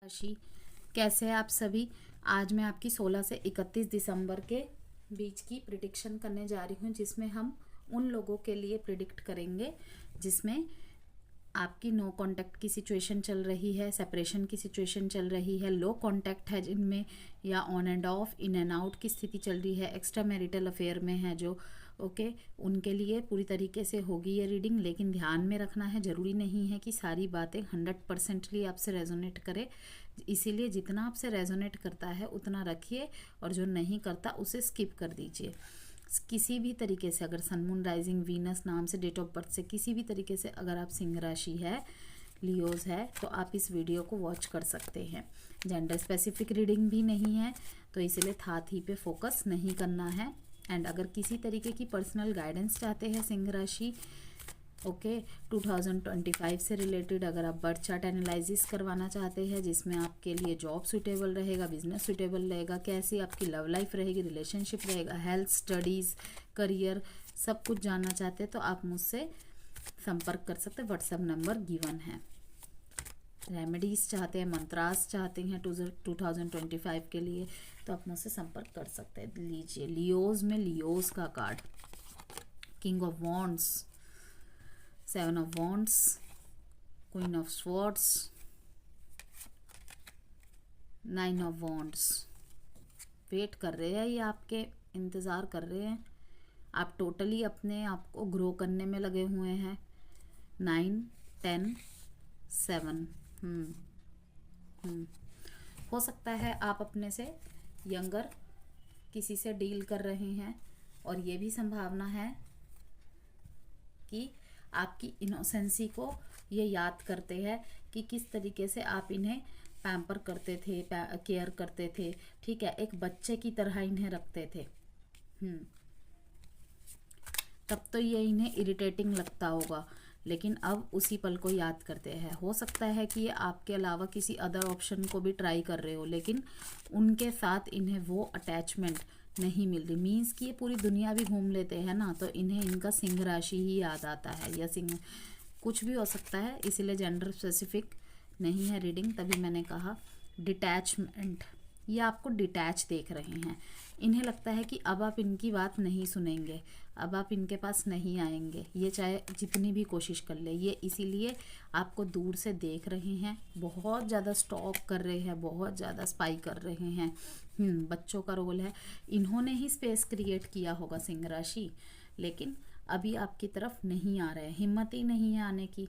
राशि कैसे हैं आप सभी। आज मैं आपकी 16 से 31 दिसंबर के बीच की प्रिडिक्शन करने जा रही हूँ, जिसमें हम उन लोगों के लिए प्रिडिक्ट करेंगे जिसमें आपकी नो कांटेक्ट की सिचुएशन चल रही है, सेपरेशन की सिचुएशन चल रही है, लो कांटेक्ट है जिनमें, या on end of, in and out की स्थिति चल रही है, एक्स्ट्रा मैरिटल अफेयर में है जो उनके लिए पूरी तरीके से होगी ये रीडिंग। लेकिन ध्यान में रखना है, ज़रूरी नहीं है कि सारी बातें 100% आपसे रेजोनेट करे, इसीलिए जितना आपसे रेजोनेट करता है उतना रखिए और जो नहीं करता उसे स्किप कर दीजिए। किसी भी तरीके से अगर सन मून राइजिंग वीनस नाम से डेट ऑफ बर्थ से किसी भी तरीके से अगर आप सिंह राशि है, लियोज है, तो आप इस वीडियो को वॉच कर सकते हैं। जेंडर स्पेसिफिक रीडिंग भी नहीं है, तो इसीलिए थाथ ही पे फोकस नहीं करना है। एंड अगर किसी तरीके की पर्सनल गाइडेंस चाहते हैं सिंह राशि 2025 से रिलेटेड, अगर आप बर्थ चार्ट एनालिसिस करवाना चाहते हैं जिसमें आपके लिए जॉब सुटेबल रहेगा, बिजनेस सुटेबल रहेगा, कैसी आपकी लव लाइफ रहेगी, रिलेशनशिप रहेगा, हेल्थ, स्टडीज़, करियर, सब कुछ जानना चाहते हैं तो आप मुझसे संपर्क कर सकते हैं। व्हाट्सएप नंबर गिवन है। रेमेडीज चाहते हैं, मंत्रास चाहते हैं 2025 के लिए, तो आप मुझसे संपर्क कर सकते हैं। लीजिए लियोज में लियोज का card, king of wands, 7 of wands, queen of swords, 9 of wands. Wait कर रहे हैं ये आपके, इंतज़ार कर रहे हैं, आप टोटली अपने आप को ग्रो करने में लगे हुए हैं। 9, 10, 7। हो सकता है आप अपने से यंगर किसी से डील कर रहे हैं, और ये भी संभावना है कि आपकी इनोसेंसी को ये याद करते हैं कि किस तरीके से आप इन्हें पैम्पर करते थे, केयर करते थे, ठीक है, एक बच्चे की तरह इन्हें रखते थे। तब तो ये इन्हें इरिटेटिंग लगता होगा, लेकिन अब उसी पल को याद करते हैं। हो सकता है कि ये आपके अलावा किसी अदर ऑप्शन को भी ट्राई कर रहे हो, लेकिन उनके साथ इन्हें वो अटैचमेंट नहीं मिल रही। मीन्स कि ये पूरी दुनिया भी घूम लेते हैं ना, तो इन्हें इनका सिंह राशि ही याद आता है, या सिंह कुछ भी हो सकता है, इसीलिए जेंडर स्पेसिफिक नहीं है रीडिंग। तभी मैंने कहा डिटैचमेंट, ये आपको डिटैच देख रहे हैं। इन्हें लगता है कि अब आप इनकी बात नहीं सुनेंगे, अब आप इनके पास नहीं आएंगे, ये चाहे जितनी भी कोशिश कर ले, ये इसीलिए आपको दूर से देख रहे हैं, बहुत ज़्यादा स्टॉक कर रहे हैं, बहुत ज़्यादा स्पाई कर रहे हैं। बच्चों का रोल है, इन्होंने ही स्पेस क्रिएट किया होगा सिंह राशि, लेकिन अभी आपकी तरफ नहीं आ रहे हैं, हिम्मत ही नहीं है आने की।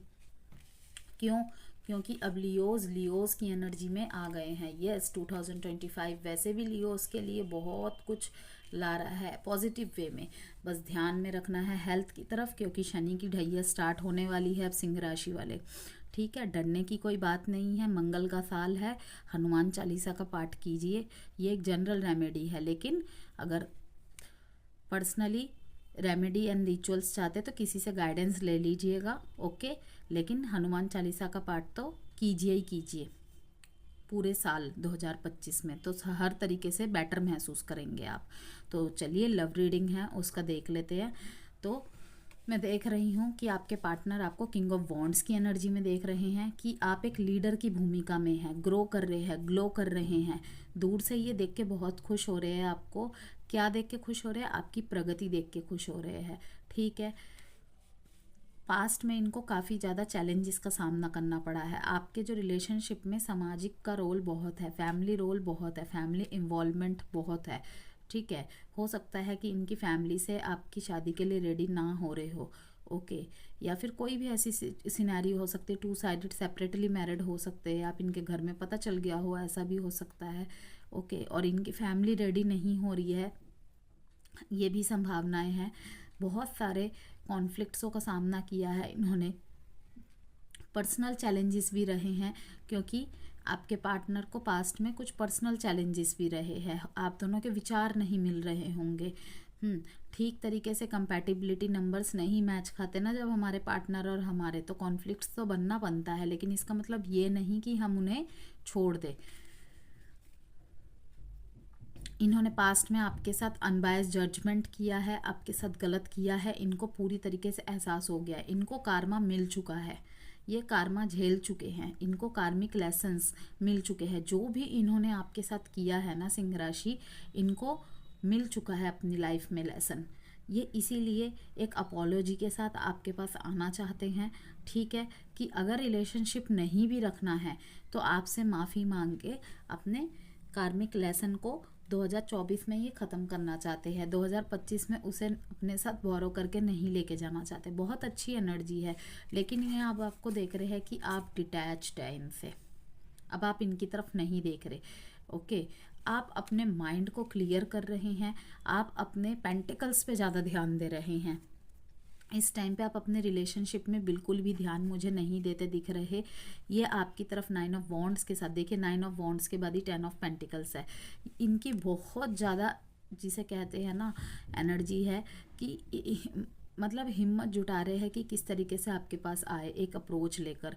क्यों? क्योंकि अब लियोज की एनर्जी में आ गए हैं। यस, 2025 वैसे भी लियोज के लिए बहुत कुछ ला रहा है पॉजिटिव वे में, बस ध्यान में रखना है हेल्थ की तरफ, क्योंकि शनि की ढैया स्टार्ट होने वाली है अब सिंह राशि वाले, ठीक है। डरने की कोई बात नहीं है, मंगल का साल है, हनुमान चालीसा का पाठ कीजिए, ये एक जनरल रेमेडी है। लेकिन अगर पर्सनली रेमेडी एंड रिचुअल्स चाहते तो किसी से गाइडेंस ले लीजिएगा, लेकिन हनुमान चालीसा का पाठ तो कीजिए ही कीजिए पूरे साल 2025 में, तो हर तरीके से बेटर महसूस करेंगे आप। तो चलिए लव रीडिंग है उसका देख लेते हैं। तो मैं देख रही हूँ कि आपके पार्टनर आपको किंग ऑफ वॉन्ड्स की एनर्जी में देख रहे हैं कि आप एक लीडर की भूमिका में हैं, ग्रो कर रहे हैं, ग्लो कर रहे हैं। दूर से ये देख के बहुत खुश हो रहे हैं आपको। क्या देख के खुश हो रहे हैं? आपकी प्रगति देख के खुश हो रहे हैं, ठीक है। पास्ट में इनको काफ़ी ज़्यादा चैलेंजेस का सामना करना पड़ा है। आपके जो रिलेशनशिप में सामाजिक का रोल बहुत है, फैमिली रोल बहुत है, फैमिली इन्वॉल्वमेंट बहुत है, ठीक है। हो सकता है कि इनकी फैमिली से आपकी शादी के लिए रेडी ना हो रहे हो, या फिर कोई भी ऐसी सिनेरियो हो सकती है, 2 साइडेड सेपरेटली मैरिड हो सकते हैं, आप इनके घर में पता चल गया हो, ऐसा भी हो सकता है, और इनकी फैमिली रेडी नहीं हो रही है, ये भी संभावनाएं हैं। बहुत सारे कॉन्फ्लिक्ट्सों का सामना किया है इन्होंने, पर्सनल चैलेंजेस भी रहे हैं, क्योंकि आपके पार्टनर को पास्ट में कुछ पर्सनल चैलेंजेस भी रहे हैं, आप दोनों के विचार नहीं मिल रहे होंगे, ठीक तरीके से कंपैटिबिलिटी नंबर्स नहीं मैच खाते ना जब हमारे पार्टनर और हमारे, तो कॉन्फ्लिक्ट्स तो बनता है, लेकिन इसका मतलब ये नहीं कि हम उन्हें छोड़ दें। इन्होंने पास्ट में आपके साथ अनबायस जजमेंट किया है, आपके साथ गलत किया है, इनको पूरी तरीके से एहसास हो गया है, इनको कारमा मिल चुका है, ये कार्मा झेल चुके हैं, इनको कार्मिक लेसन्स मिल चुके हैं। जो भी इन्होंने आपके साथ किया है ना सिंह राशि, इनको मिल चुका है अपनी लाइफ में लेसन। ये इसीलिए एक अपोलॉजी के साथ आपके पास आना चाहते हैं, ठीक है, कि अगर रिलेशनशिप नहीं भी रखना है तो आपसे माफ़ी मांग के अपने कार्मिक लेसन को 2024 में ये ख़त्म करना चाहते हैं। 2025 में उसे अपने साथ बोरो करके नहीं लेके जाना चाहते। बहुत अच्छी एनर्जी है, लेकिन ये अब आपको देख रहे हैं कि आप डिटैच्ड है इनसे, अब आप इनकी तरफ नहीं देख रहे। ओके, आप अपने माइंड को क्लियर कर रहे हैं, आप अपने पेंटिकल्स पे ज़्यादा ध्यान दे रहे हैं। इस टाइम पे आप अपने रिलेशनशिप में बिल्कुल भी ध्यान मुझे नहीं देते दिख रहे। ये आपकी तरफ 9 ऑफ वॉन्ड्स के साथ, देखिए 9 ऑफ वॉन्ड्स के बाद ही 10 ऑफ पेंटिकल्स है। इनकी बहुत ज़्यादा, जिसे कहते हैं ना, एनर्जी है कि मतलब हिम्मत जुटा रहे हैं कि किस तरीके से आपके पास आए, एक अप्रोच लेकर।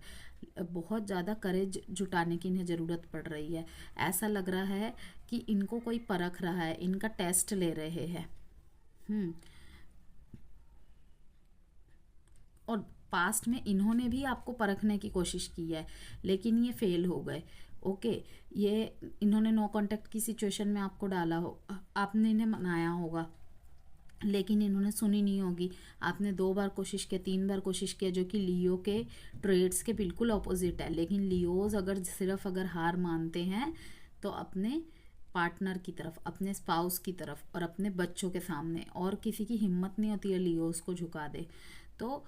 बहुत ज़्यादा करेज जुटाने की इन्हें ज़रूरत पड़ रही है। ऐसा लग रहा है कि इनको कोई परख रहा है, इनका टेस्ट ले रहे हैं। और पास्ट में इन्होंने भी आपको परखने की कोशिश की है, लेकिन ये फेल हो गए। ओके, ये इन्होंने नो कांटेक्ट की सिचुएशन में आपको डाला हो, आपने इन्हें मनाया होगा, लेकिन इन्होंने सुनी नहीं होगी। आपने 2 बार कोशिश किया, 3 बार कोशिश किया, जो कि लियो के ट्रेड्स के बिल्कुल ऑपोजिट है। लेकिन लियोज अगर हार मानते हैं तो अपने पार्टनर की तरफ, अपने स्पाउस की तरफ और अपने बच्चों के सामने, और किसी की हिम्मत नहीं होती है लियोज को झुका दे। तो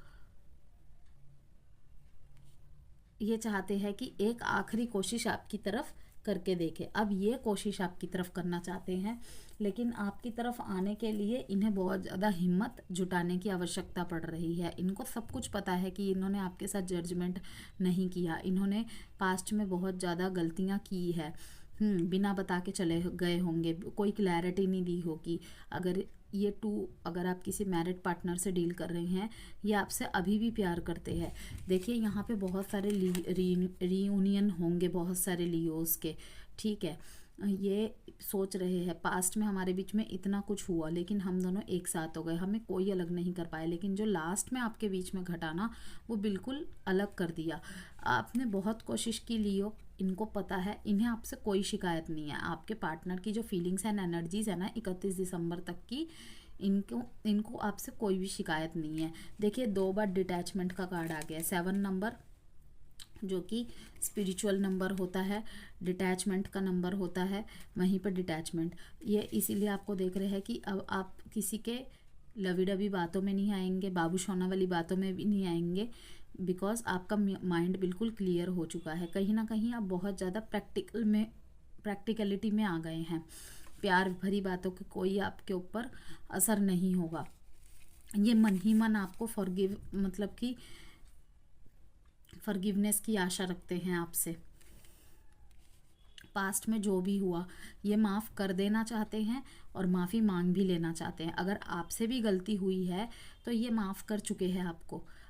ये चाहते हैं कि एक आखिरी कोशिश आपकी तरफ करके देखें। अब ये कोशिश आपकी तरफ करना चाहते हैं, लेकिन आपकी तरफ आने के लिए इन्हें बहुत ज़्यादा हिम्मत जुटाने की आवश्यकता पड़ रही है। इनको सब कुछ पता है कि इन्होंने आपके साथ जजमेंट नहीं किया, इन्होंने पास्ट में बहुत ज़्यादा गलतियाँ की है। बिना बता के चले गए होंगे, कोई क्लैरिटी नहीं दी होगी। अगर आप किसी मैरिड पार्टनर से डील कर रहे हैं, ये आपसे अभी भी प्यार करते हैं। देखिए यहाँ पे बहुत सारे रीयूनियन होंगे, बहुत सारे लियोस के, ठीक है। ये सोच रहे हैं पास्ट में हमारे बीच में इतना कुछ हुआ, लेकिन हम दोनों एक साथ हो गए, हमें कोई अलग नहीं कर पाए, लेकिन जो लास्ट में आपके बीच में घटा ना, वो बिल्कुल अलग कर दिया। आपने बहुत कोशिश की लियो, इनको पता है, इन्हें आपसे कोई शिकायत नहीं है। आपके पार्टनर की जो फीलिंग्स एंड एनर्जीज है ना 31 दिसंबर तक की, इनको आपसे कोई भी शिकायत नहीं है। देखिए 2 बार डिटैचमेंट का कार्ड आ गया, 7 नंबर जो कि स्पिरिचुअल नंबर होता है, डिटैचमेंट का नंबर होता है, वहीं पर डिटैचमेंट। ये इसीलिए आपको देख रहे हैं कि अब आप किसी के लवी डबी बातों में नहीं आएंगे, बाबू सोना वाली बातों में भी नहीं आएंगे, बिकॉज आपका माइंड बिल्कुल क्लियर हो चुका है। कहीं ना कहीं आप बहुत ज़्यादा प्रैक्टिकलिटी में आ गए हैं। प्यार भरी बातों के कोई आपके ऊपर असर नहीं होगा। ये मन ही मन आपको फॉरगिवनेस की आशा रखते हैं आपसे। पास्ट में जो भी हुआ ये माफ़ कर देना चाहते हैं और माफ़ी मांग भी लेना चाहते हैं। अगर आपसे भी गलती हुई है तो ये माफ़ कर चुके हैं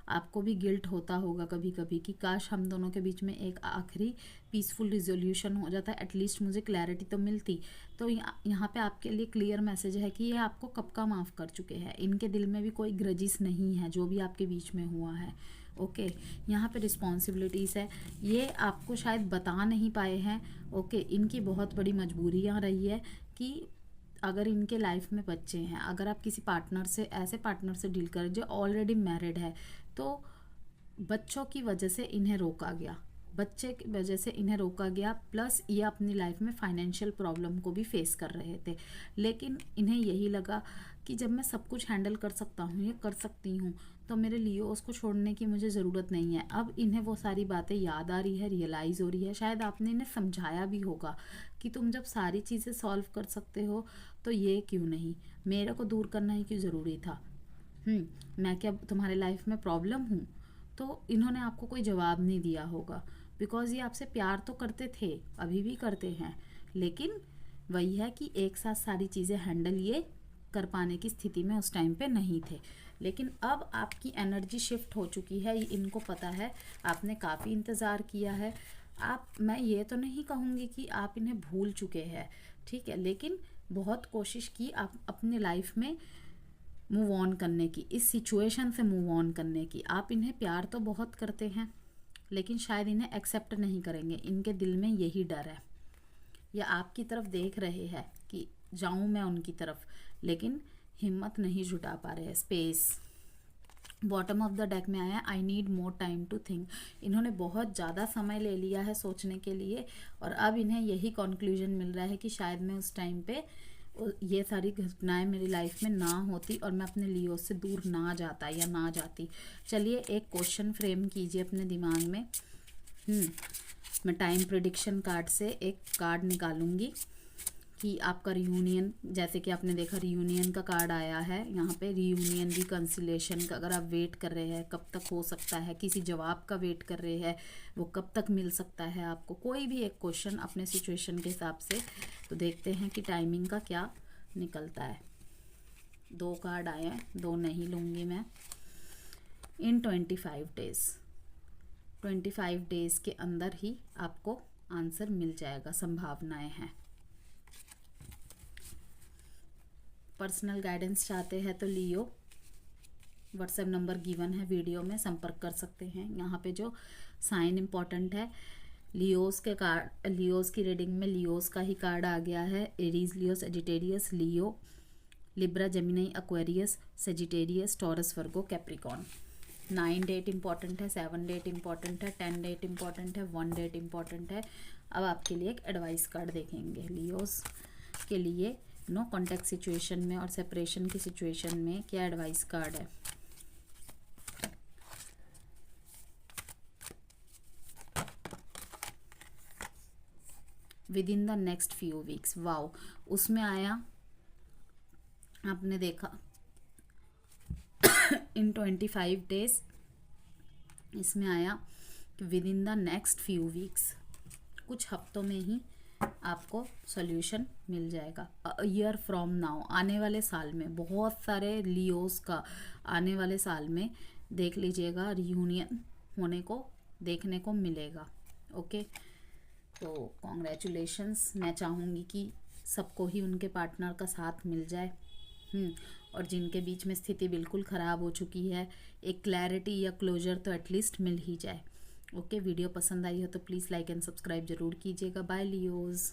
आपको भी गिल्ट होता होगा कभी कभी कि काश हम दोनों के बीच में एक आखिरी पीसफुल रिजोल्यूशन हो जाता, एटलीस्ट मुझे क्लैरिटी तो मिलती। तो यहाँ पे आपके लिए क्लियर मैसेज है कि ये आपको कब का माफ़ कर चुके हैं। इनके दिल में भी कोई ग्रजिस नहीं है जो भी आपके बीच में हुआ है। ओके, यहाँ पे रिस्पॉन्सिबिलिटीज़ है, ये आपको शायद बता नहीं पाए हैं। ओके, इनकी बहुत बड़ी मजबूरियाँ रही है कि अगर इनके लाइफ में बच्चे हैं, अगर आप किसी ऐसे पार्टनर से डील करें जो ऑलरेडी मैरिड है, तो बच्चों की वजह से इन्हें रोका गया, बच्चे की वजह से इन्हें रोका गया, प्लस ये अपनी लाइफ में फाइनेंशियल प्रॉब्लम को भी फेस कर रहे थे। लेकिन इन्हें यही लगा कि जब मैं सब कुछ हैंडल कर सकता हूँ, ये कर सकती हूँ, तो मेरे लिए उसको छोड़ने की मुझे ज़रूरत नहीं है। अब इन्हें वो सारी बातें याद आ रही है, रियलाइज़ हो रही है। शायद आपने इन्हें समझाया भी होगा कि तुम जब सारी चीज़ें सॉल्व कर सकते हो तो ये क्यों नहीं, मेरे को दूर करना ही क्यों ज़रूरी था। मैं क्या तुम्हारे लाइफ में प्रॉब्लम हूँ? तो इन्होंने आपको कोई जवाब नहीं दिया होगा, बिकॉज़ ये आपसे प्यार तो करते थे, अभी भी करते हैं, लेकिन वही है कि एक साथ सारी चीज़ें हैंडल ये कर पाने की स्थिति में उस टाइम पे नहीं थे। लेकिन अब आपकी एनर्जी शिफ्ट हो चुकी है, इनको पता है, आपने काफ़ी इंतज़ार किया है। मैं ये तो नहीं कहूँगी कि आप इन्हें भूल चुके हैं, ठीक है, लेकिन बहुत कोशिश की आप अपने लाइफ में मूव ऑन करने की, इस सिचुएशन से मूव ऑन करने की। आप इन्हें प्यार तो बहुत करते हैं, लेकिन शायद इन्हें एक्सेप्ट नहीं करेंगे, इनके दिल में यही डर है, या आपकी तरफ देख रहे हैं कि जाऊं मैं उनकी तरफ, लेकिन हिम्मत नहीं जुटा पा रहे हैं। Space, bottom of the deck में आया I need more time to think. इन्होंने बहुत ज़्यादा समय ले लिया है सोचने के लिए, और अब इन्हें यही कंक्लूजन मिल रहा है कि शायद मैं उस टाइम पे ये सारी घटनाएं मेरी लाइफ में ना होती और मैं अपने लियो से दूर ना जाता या ना जाती। चलिए एक क्वेश्चन फ्रेम कीजिए अपने दिमाग में। मैं टाइम प्रिडिक्शन कार्ड से एक कार्ड निकालूंगी कि आपका रियूनियन, जैसे कि आपने देखा रियूनियन का कार्ड आया है यहाँ पे, रियूनियन रिकंसिलेशन का। अगर आप वेट कर रहे हैं कब तक हो सकता है, किसी जवाब का वेट कर रहे हैं, वो कब तक मिल सकता है आपको, कोई भी एक क्वेश्चन अपने सिचुएशन के हिसाब से। तो देखते हैं कि टाइमिंग का क्या निकलता है। 2 कार्ड आए हैं, 2 नहीं लूँगी मैं। इन 25 डेज, 25 डेज के अंदर ही आपको आंसर मिल जाएगा, संभावनाएं हैं। पर्सनल गाइडेंस चाहते हैं तो लियो, व्हाट्सएप नंबर गिवन है वीडियो में, संपर्क कर सकते हैं। यहाँ पे जो साइन इम्पॉर्टेंट है, लियोस के कार्ड, लियोस की रीडिंग में लियोस का ही कार्ड आ गया है। Aries, Leo, Sagittarius, Leo, Libra, Gemini, Aquarius, Sagittarius, Taurus, Virgo, Capricorn. 9 date important है, 7 डेट इंपॉर्टेंट है, 10 डेट इंपॉर्टेंट है, 1 डेट इंपॉर्टेंट है। अब आपके लिए एक एडवाइस कार्ड देखेंगे लियोस के लिए। नो कॉन्टैक्ट सिचुएशन में और सेपरेशन की सिचुएशन में क्या एडवाइस कार्ड है। With in the next few weeks, wow, उसमें आया आपने देखा इन 25 डेज, इसमें आया कि with in the next few weeks, कुछ हफ्तों में ही आपको सॉल्यूशन मिल जाएगा। ईयर फ्रॉम नाउ, आने वाले साल में, बहुत सारे लियोस का आने वाले साल में देख लीजिएगा रियूनियन होने को देखने को मिलेगा। ओके, तो कॉन्ग्रेचुलेशंस। मैं चाहूँगी कि सबको ही उनके पार्टनर का साथ मिल जाए। और जिनके बीच में स्थिति बिल्कुल ख़राब हो चुकी है, एक क्लैरिटी या क्लोजर तो एटलीस्ट मिल ही जाए। ओके, वीडियो पसंद आई हो तो प्लीज़ लाइक एंड सब्सक्राइब जरूर कीजिएगा। Bye Leos.